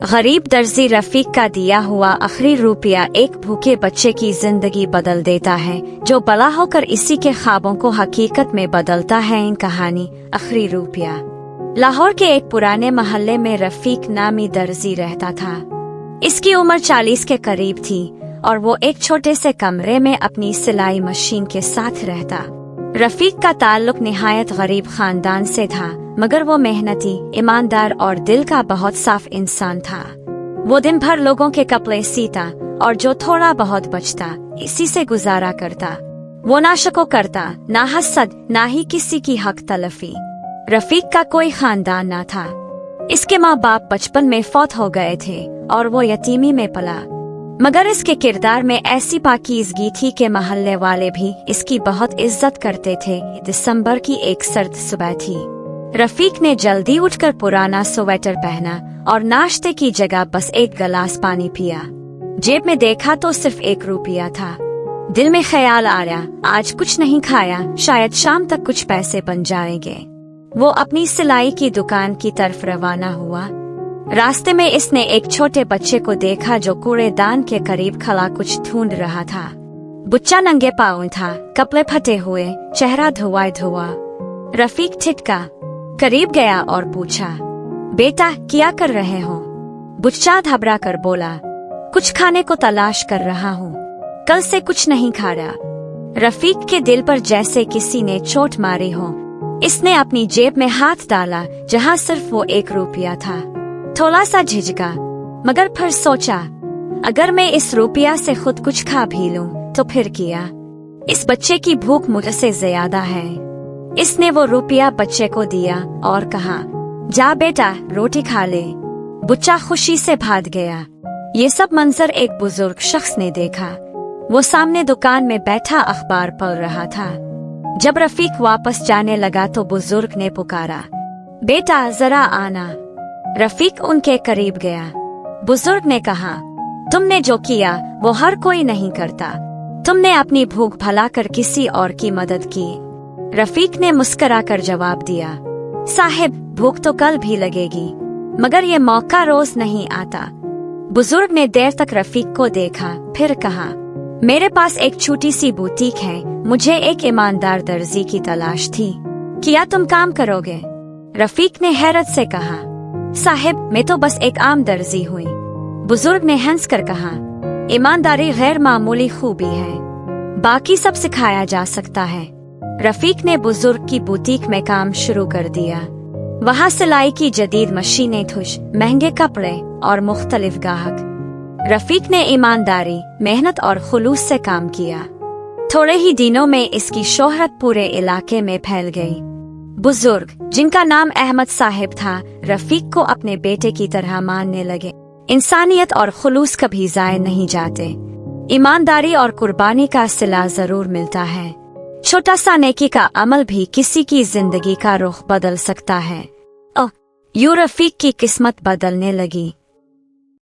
गरीब दर्जी रफीक का दिया हुआ आखिरी रुपया एक भूखे बच्चे की जिंदगी बदल देता है, जो बड़ा होकर इसी के ख्वाबों को हकीकत में बदलता है। इन कहानी आखिरी रुपया। लाहौर के एक पुराने मोहल्ले में रफीक नामी दर्जी रहता था। इसकी उम्र 40 के करीब थी और वो एक छोटे से कमरे में अपनी सिलाई मशीन के साथ रहता। रफीक का ताल्लुक निहायत गरीब खानदान से था, मगर वो मेहनती, ईमानदार और दिल का बहुत साफ इंसान था। वो दिन भर लोगों के कपड़े सीता और जो थोड़ा बहुत बचता इसी से गुजारा करता। वो ना शको करता, ना हसद, ना ही किसी की हक तलफी। रफीक का कोई खानदान न था। इसके माँ बाप बचपन में फौत हो गए थे और वो यतीमी में पला, मगर इसके किरदार में ऐसी पाकीज़गी थी कि महल्ले वाले भी इसकी बहुत इज्जत करते थे। दिसंबर की एक सर्द सुबह थी। रफीक ने जल्दी उठकर पुराना स्वेटर पहना और नाश्ते की जगह बस एक गिलास पानी पिया। जेब में देखा तो सिर्फ 1 रुपया था। दिल में ख्याल आया, आज कुछ नहीं खाया, शायद शाम तक कुछ पैसे बन जाएंगे। वो अपनी सिलाई की दुकान की तरफ रवाना हुआ। रास्ते में इसने एक छोटे बच्चे को देखा जो कूड़ेदान के करीब खड़ा कुछ ढूंढ रहा था। बच्चा नंगे पाँव था, कपड़े फटे हुए, चेहरा धुआ धुआ। रफीक ठिठका, करीब गया और पूछा, बेटा क्या कर रहे हो? बच्चा घबरा कर बोला, कुछ खाने को तलाश कर रहा हूँ, कल से कुछ नहीं खा रहा। रफीक के दिल पर जैसे किसी ने चोट मारी हो। इसने अपनी जेब में हाथ डाला जहाँ सिर्फ वो 1 रुपया था। थोड़ा सा झिझका, मगर फिर सोचा, अगर मैं इस रुपया से खुद कुछ खा भी लूं तो फिर किया। इस बच्चे की भूख मुझसे ज्यादा है। इसने वो रुपया बच्चे को दिया और कहा, जा बेटा रोटी खा ले। बच्चा खुशी से भाग गया। ये सब मंजर एक बुजुर्ग शख्स ने देखा। वो सामने दुकान में बैठा अखबार पढ़ रहा था। जब रफीक वापस जाने लगा तो बुजुर्ग ने पुकारा, बेटा जरा आना। रफीक उनके करीब गया। बुजुर्ग ने कहा, तुमने जो किया वो हर कोई नहीं करता। तुमने अपनी भूख भुलाकर किसी और की मदद की। रफीक ने मुस्कुराकर जवाब दिया, साहिब भूख तो कल भी लगेगी, मगर ये मौका रोज नहीं आता। बुजुर्ग ने देर तक रफीक को देखा, फिर कहा, मेरे पास एक छोटी सी बुटीक है, मुझे एक ईमानदार दर्जी की तलाश थी, क्या तुम काम करोगे? रफीक ने हैरत से कहा, साहिब मैं तो बस एक आम दर्जी हुई। बुजुर्ग ने हंस कर कहा, ईमानदारी गैर मामूली खूबी है, बाकी सब सिखाया जा सकता है। रफीक ने बुजुर्ग की बुटीक में काम शुरू कर दिया। वहाँ सिलाई की जदीद मशीनें, धुश, महंगे कपड़े और मुख्तलिफ गाहक। रफीक ने ईमानदारी, मेहनत और खुलूस से काम किया। थोड़े ही दिनों में इसकी शोहरत पूरे इलाके में फैल गई। बुजुर्ग, जिनका नाम अहमद साहिब था, रफीक को अपने बेटे की तरह मानने लगे। इंसानियत और खुलूस कभी जाए नहीं जाते। ईमानदारी और कुर्बानी का सिला जरूर मिलता है। छोटा सा नेकी का अमल भी किसी की जिंदगी का रुख बदल सकता है। यूं रफीक की किस्मत बदलने लगी।